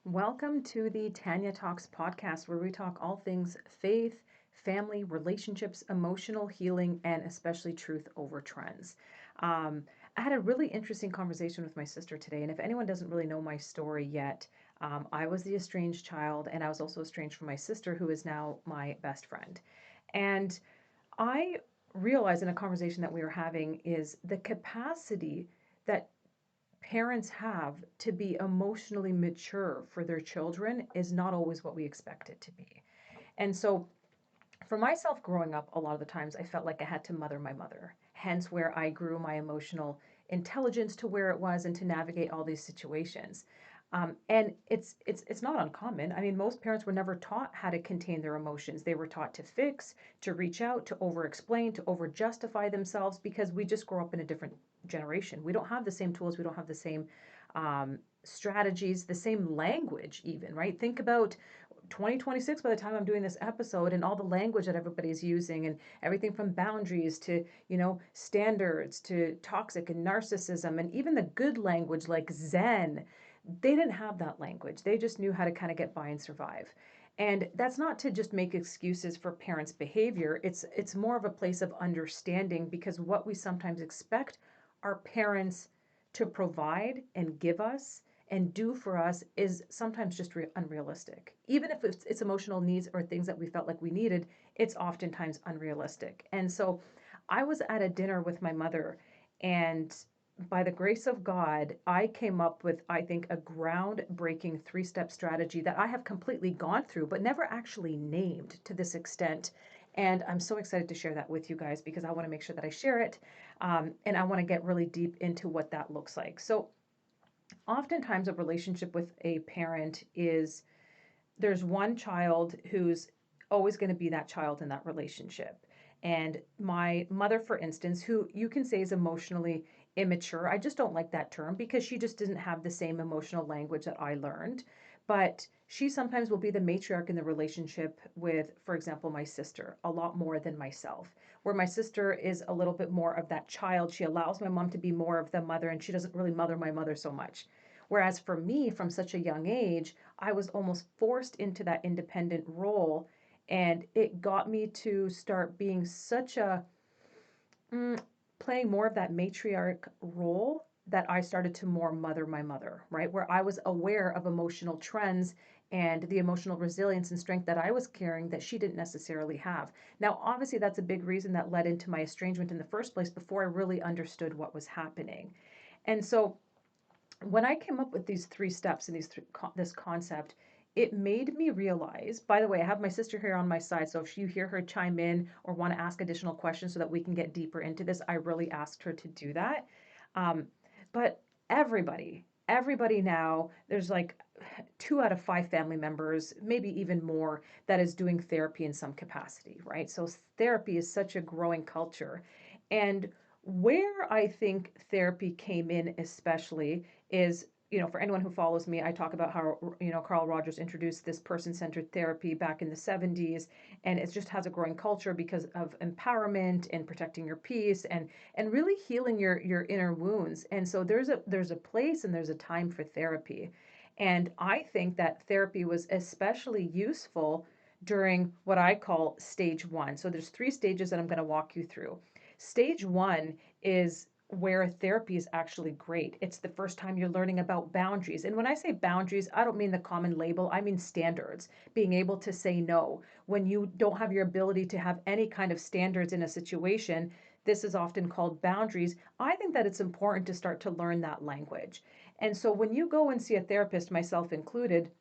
Welcome to the Tanya Talks podcast, where we talk all things faith, family, relationships, emotional healing, and especially truth over trends. Um, I had a really interesting conversation with my sister today, and if anyone doesn't really know my story yet, I was the estranged child, and I was also estranged from my sister, who is now my best friend. And I realized in a conversation that we were having is the capacity that parents have to be emotionally mature for their children is not always what we expect it to be. And so for myself growing up, a lot of the times I felt like I had to mother my mother, hence where I grew my emotional intelligence to where it was and to navigate all these situations. And it's not uncommon. I mean, most parents were never taught how to contain their emotions. They were taught to fix, to reach out, to over explain, to over justify themselves because we just grew up in a different generation. We don't have the same tools. We don't have the same strategies, the same language, even, right? Think about 2026 by the time I'm doing this episode and all the language that everybody's using and everything from boundaries to, standards to toxic and narcissism and even the good language like Zen. They didn't have that language. They just knew how to kind of get by and survive. And that's not to just make excuses for parents' behavior. It's more of a place of understanding because what we sometimes expect our parents to provide and give us and do for us is sometimes just unrealistic. Even if it's emotional needs or things that we felt like we needed, it's oftentimes unrealistic. And so I was at a dinner with my mother, and by the grace of God, I came up with, I think, a groundbreaking 3-step strategy that I have completely gone through, but never actually named to this extent. And I'm so excited to share that with you guys because I want to make sure that I share it. And I want to get really deep into what that looks like. So, oftentimes, a relationship with a parent is there's one child who's always going to be that child in that relationship. And my mother, for instance, who you can say is emotionally immature, I just don't like that term because she just didn't have the same emotional language that I learned. But she sometimes will be the matriarch in the relationship with, for example, my sister, a lot more than myself. Where my sister is a little bit more of that child, she allows my mom to be more of the mother and she doesn't really mother my mother so much. Whereas for me, from such a young age, I was almost forced into that independent role. And it got me to start being such a, mm, playing more of that matriarch role that I started to more mother my mother, right? Where I was aware of emotional trends and the emotional resilience and strength that I was carrying that she didn't necessarily have. Now, obviously, that's a big reason that led into my estrangement in the first place before I really understood what was happening. And so when I came up with these 3 steps and this concept, it made me realize. By the way, I have my sister here on my side, so if you hear her chime in or want to ask additional questions so that we can get deeper into this, I really asked her to do that. Um, but everybody now, there's like 2 out of 5 family members, maybe even more, that is doing therapy in some capacity, right? So therapy is such a growing culture. And where I think therapy came in, especially, is for anyone who follows me, I talk about how, Carl Rogers introduced this person centered therapy back in the 70s. And it just has a growing culture because of empowerment and protecting your peace and really healing your inner wounds. And so there's a place and there's a time for therapy. And I think that therapy was especially useful during what I call stage 1. So there's 3 stages that I'm going to walk you through. Stage 1 is where therapy is actually great. It's the first time you're learning about boundaries. And when I say boundaries, I don't mean the common label, I mean standards. Being able to say no when you don't have your ability to have any kind of standards in a situation. This is often called boundaries. I think that it's important to start to learn that language. And so when you go and see a therapist, myself included,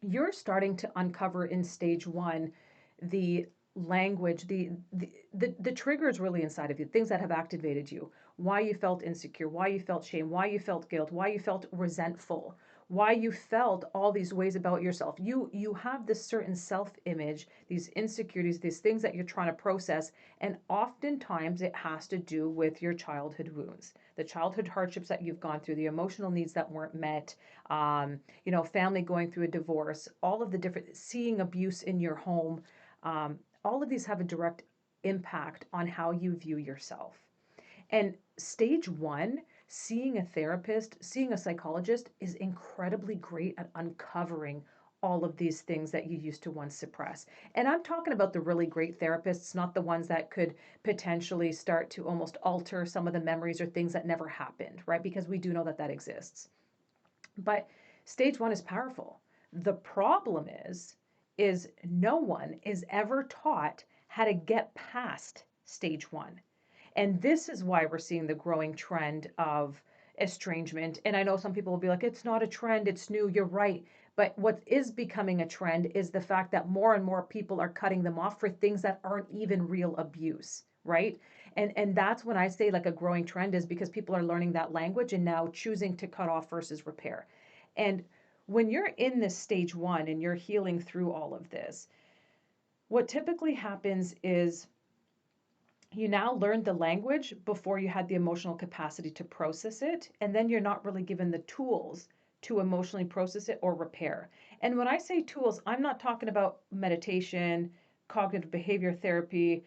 you're starting to uncover in stage 1 the language, the triggers really inside of you, things that have activated you, why you felt insecure, why you felt shame, why you felt guilt, why you felt resentful, why you felt all these ways about yourself. You have this certain self-image, these insecurities, these things that you're trying to process, and oftentimes it has to do with your childhood wounds, the childhood hardships that you've gone through, the emotional needs that weren't met, family going through a divorce, all of the different, seeing abuse in your home. All of these have a direct impact on how you view yourself. And stage 1 seeing a therapist, seeing a psychologist is incredibly great at uncovering all of these things that you used to once suppress. And I'm talking about the really great therapists, not the ones that could potentially start to almost alter some of the memories or things that never happened, right? Because we do know that that exists. But stage one is powerful. The problem is no one is ever taught how to get past stage one. And this is why we're seeing the growing trend of estrangement. And I know some people will be like, it's not a trend, it's new, you're right. But what is becoming a trend is the fact that more and more people are cutting them off for things that aren't even real abuse, right? And that's when I say like a growing trend is because people are learning that language and now choosing to cut off versus repair. And when you're in this stage one and you're healing through all of this, what typically happens is you now learned the language before you had the emotional capacity to process it, and then you're not really given the tools to emotionally process it or repair. And when I say tools, I'm not talking about meditation, cognitive behavior therapy,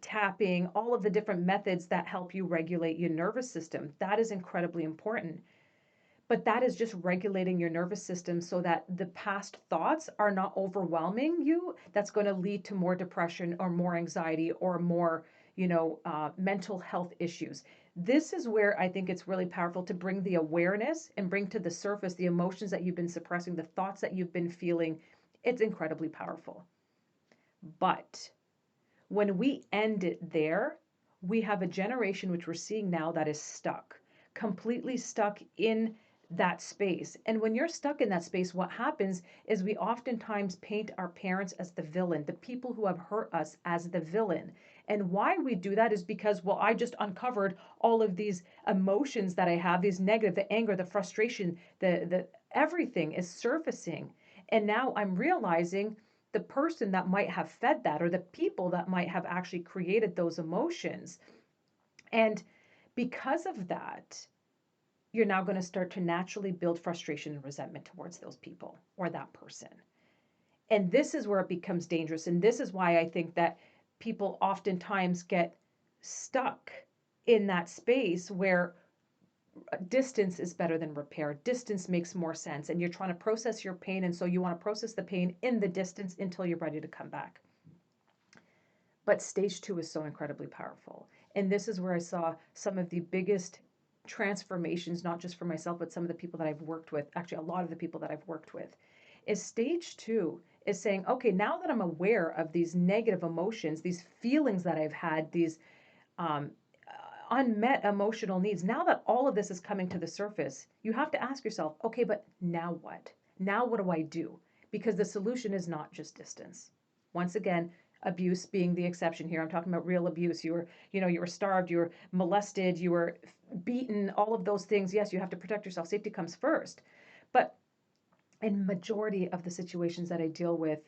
tapping, all of the different methods that help you regulate your nervous system. That is incredibly important. But that is just regulating your nervous system so that the past thoughts are not overwhelming you. That's going to lead to more depression or more anxiety or more, mental health issues. This is where I think it's really powerful to bring the awareness and bring to the surface the emotions that you've been suppressing, the thoughts that you've been feeling. It's incredibly powerful. But when we end it there, we have a generation which we're seeing now that is stuck, completely stuck in that space. And when you're stuck in that space, what happens is we oftentimes paint our parents as the villain, the people who have hurt us as the villain. And why we do that is because, well, I just uncovered all of these emotions that I have, these negative, the anger, the frustration, the everything is surfacing. And now I'm realizing the person that might have fed that or the people that might have actually created those emotions. And because of that, you're now going to start to naturally build frustration and resentment towards those people or that person. And this is where it becomes dangerous. And this is why I think that people oftentimes get stuck in that space where distance is better than repair. Distance makes more sense. And you're trying to process your pain. And so you want to process the pain in the distance until you're ready to come back. But stage two is so incredibly powerful. And this is where I saw some of the biggest transformations, not just for myself, but some of the people that I've worked with, actually, a lot of the people that I've worked with, is stage two is saying, okay, now that I'm aware of these negative emotions, these feelings that I've had, these um, unmet emotional needs, now that all of this is coming to the surface, you have to ask yourself, okay, but now what? Now what do I do? Because the solution is not just distance. Once again, abuse being the exception here. I'm talking about real abuse. You were starved, you were molested, you were beaten, all of those things. Yes, you have to protect yourself. Safety comes first. But in majority of the situations that I deal with,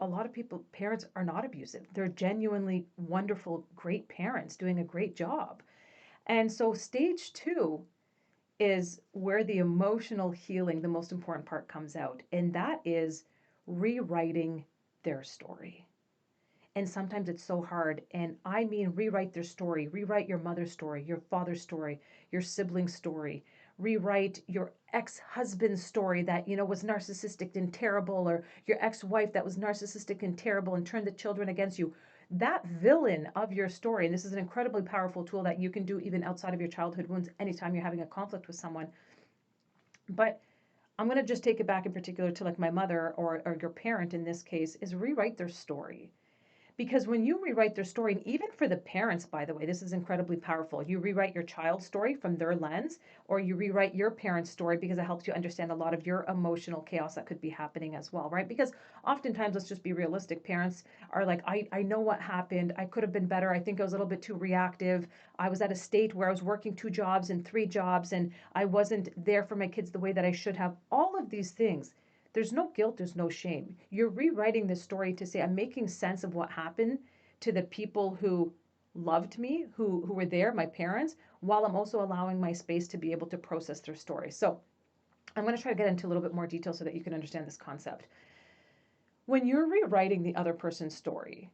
a lot of people, parents are not abusive. They're genuinely wonderful, great parents doing a great job. And so stage two is where the emotional healing, the most important part, comes out. And that is rewriting their story. And sometimes it's so hard. And I mean, rewrite their story, rewrite your mother's story, your father's story, your sibling's story, rewrite your ex-husband's story that, was narcissistic and terrible, or your ex-wife that was narcissistic and terrible and turned the children against you. That villain of your story, and this is an incredibly powerful tool that you can do even outside of your childhood wounds anytime you're having a conflict with someone. But I'm going to just take it back in particular to like my mother or your parent in this case, is rewrite their story. Because when you rewrite their story, and even for the parents, by the way, this is incredibly powerful. You rewrite your child's story from their lens, or you rewrite your parent's story because it helps you understand a lot of your emotional chaos that could be happening as well, right? Because oftentimes, let's just be realistic, parents are like, I know what happened. I could have been better. I think I was a little bit too reactive. I was at a state where I was working 2 jobs and 3 jobs, and I wasn't there for my kids the way that I should have. All of these things. There's no guilt, there's no shame. You're rewriting this story to say, I'm making sense of what happened to the people who loved me, who were there, my parents, while I'm also allowing my space to be able to process their story. So I'm going to try to get into a little bit more detail so that you can understand this concept. When you're rewriting the other person's story,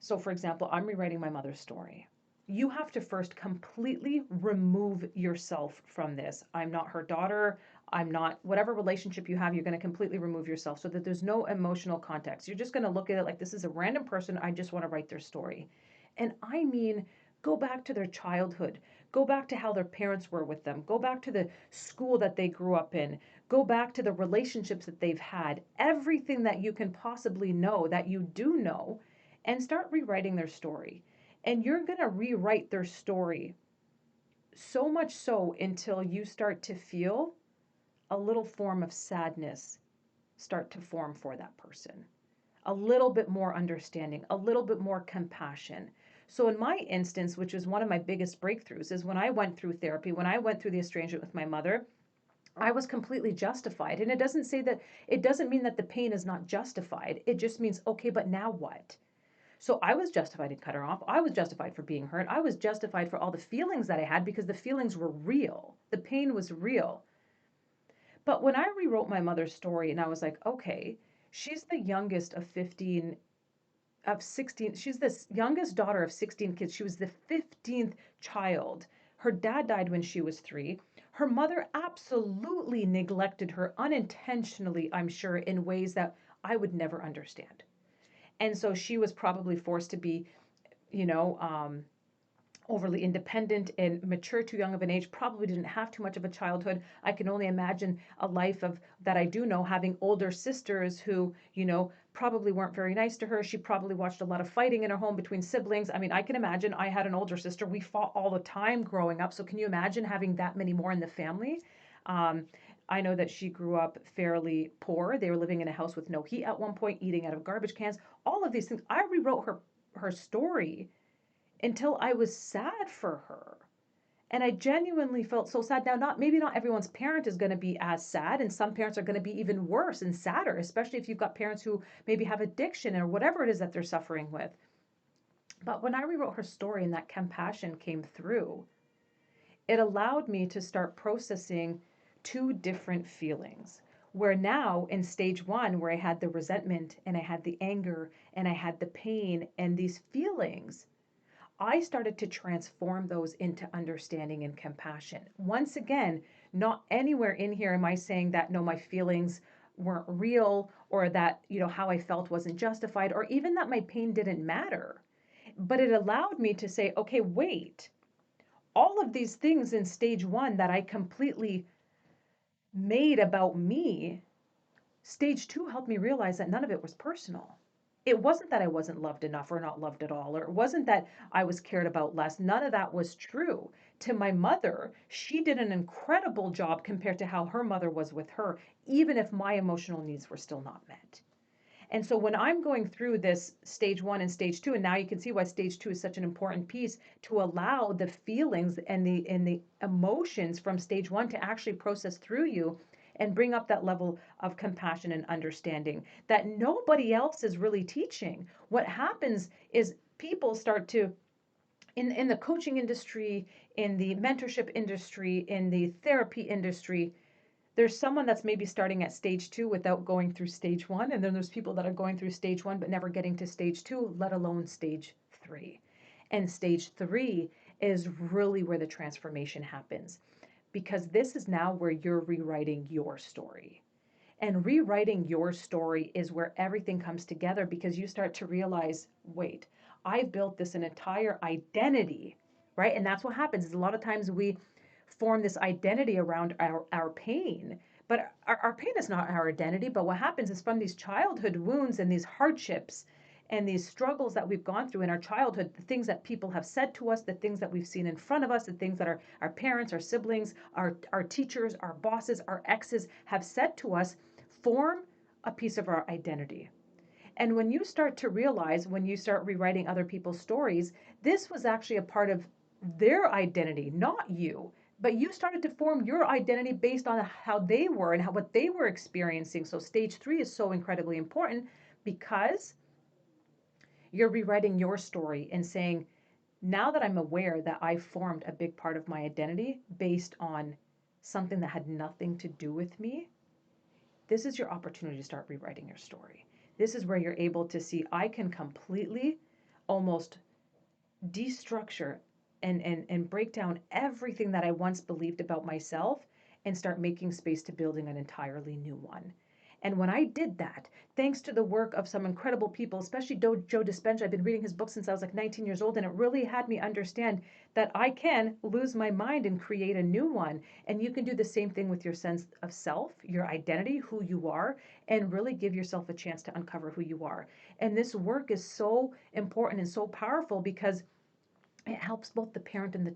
so for example, I'm rewriting my mother's story. you have to first completely remove yourself from this. I'm not her daughter. I'm not, whatever relationship you have, you're going to completely remove yourself so that there's no emotional context. You're just going to look at it like this is a random person. I just want to write their story. And I mean, go back to their childhood. Go back to how their parents were with them. Go back to the school that they grew up in. Go back to the relationships that they've had. Everything that you can possibly know, that you do know, and start rewriting their story. And you're going to rewrite their story so much so until you start to feel a little form of sadness start to form for that person, a little bit more understanding, a little bit more compassion. So, in my instance, which was one of my biggest breakthroughs, is when I went through therapy, when I went through the estrangement with my mother, I was completely justified. And it doesn't say that, it doesn't mean that the pain is not justified. It just means, okay, but now what? So I was justified to cut her off. I was justified for being hurt. I was justified for all the feelings that I had because the feelings were real. The pain was real. But when I rewrote my mother's story and I was like, okay, she's the youngest of 15, of 16. She's the youngest daughter of 16 kids. She was the 15th child. Her dad died when she was 3. Her mother absolutely neglected her unintentionally, I'm sure, in ways that I would never understand. And so she was probably forced to be, you know, overly independent and mature too young of an age, probably didn't have too much of a childhood. I can only imagine a life of that I do know, having older sisters who, probably weren't very nice to her. She probably watched a lot of fighting in her home between siblings. I mean, I can imagine. I had an older sister. We fought all the time growing up. So can you imagine having that many more in the family? Um, I know that she grew up fairly poor. They were living in a house with no heat at one point, eating out of garbage cans. All of these things. I rewrote her story until I was sad for her. And I genuinely felt so sad. Now, maybe not everyone's parent is going to be as sad, and some parents are going to be even worse and sadder, especially if you've got parents who maybe have addiction or whatever it is that they're suffering with. But when I rewrote her story and that compassion came through, it allowed me to start processing two different feelings. Where now in stage 1, where I had the resentment and I had the anger and I had the pain and these feelings, I started to transform those into understanding and compassion. Once again, not anywhere in here am I saying that no, my feelings weren't real, or that, how I felt wasn't justified, or even that my pain didn't matter. But it allowed me to say, okay, wait, all of these things in stage 1 that I completely made about me, stage 2 helped me realize that none of it was personal. It wasn't that I wasn't loved enough or not loved at all, or it wasn't that I was cared about less. None of that was true. To my mother, she did an incredible job compared to how her mother was with her, even if my emotional needs were still not met. And so when I'm going through this stage 1 and stage 2, and now you can see why stage 2 is such an important piece, to allow the feelings and the emotions from stage 1 to actually process through you and bring up that level of compassion and understanding that nobody else is really teaching. What happens is people start to, in the coaching industry, in the mentorship industry, in the therapy industry, there's someone that's maybe starting at stage 2 without going through stage 1, and then there's people that are going through stage 1 but never getting to stage 2, let alone stage 3. And stage 3 is really where the transformation happens, because this is now where you're rewriting your story. And rewriting your story is where everything comes together, because you start to realize, wait, I've built this an entire identity, right? And that's what happens is a lot of times we form this identity around our pain. But our pain is not our identity. But what happens is from these childhood wounds and these hardships and these struggles that we've gone through in our childhood, the things that people have said to us, the things that we've seen in front of us, the things that our parents, our siblings, our teachers, our bosses, our exes have said to us, form a piece of our identity. And when you start to realize, when you start rewriting other people's stories, this was actually a part of their identity, not you. But you started to form your identity based on how they were and what they were experiencing. So stage 3 is so incredibly important, because you're rewriting your story and saying, now that I'm aware that I formed a big part of my identity based on something that had nothing to do with me, this is your opportunity to start rewriting your story. This is where you're able to see, I can completely almost destructure and break down everything that I once believed about myself and start making space to building an entirely new one. And when I did that, thanks to the work of some incredible people, especially Joe Dispenza, I've been reading his book since I was like 19 years old, and it really had me understand that I can lose my mind and create a new one. And you can do the same thing with your sense of self, your identity, who you are, and really give yourself a chance to uncover who you are. And this work is so important and so powerful because it helps both the parent and the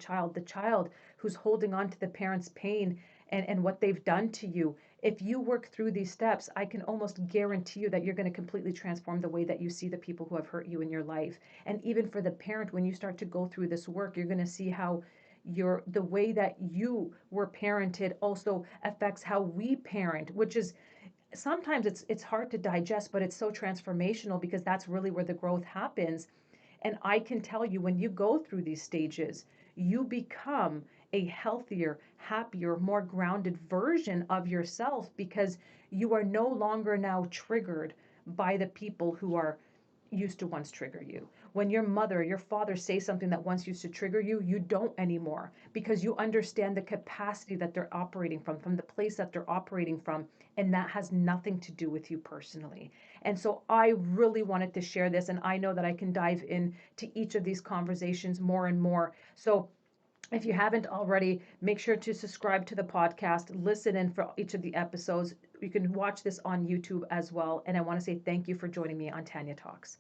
child who's holding on to the parent's pain and what they've done to you. If you work through these steps, I can almost guarantee you that you're going to completely transform the way that you see the people who have hurt you in your life. And even for the parent, when you start to go through this work, you're going to see how the way that you were parented also affects how we parent, which is sometimes it's hard to digest, but it's so transformational because that's really where the growth happens. And I can tell you, when you go through these stages, you become a healthier, happier, more grounded version of yourself because you are no longer now triggered by the people who are used to once trigger you. When your mother, your father say something that once used to trigger you, you don't anymore because you understand the capacity that they're operating from the place that they're operating from, and that has nothing to do with you personally. And so I really wanted to share this, and I know that I can dive into each of these conversations more and more. So if you haven't already, make sure to subscribe to the podcast, listen in for each of the episodes. You can watch this on YouTube as well. And I want to say thank you for joining me on Tania Talks.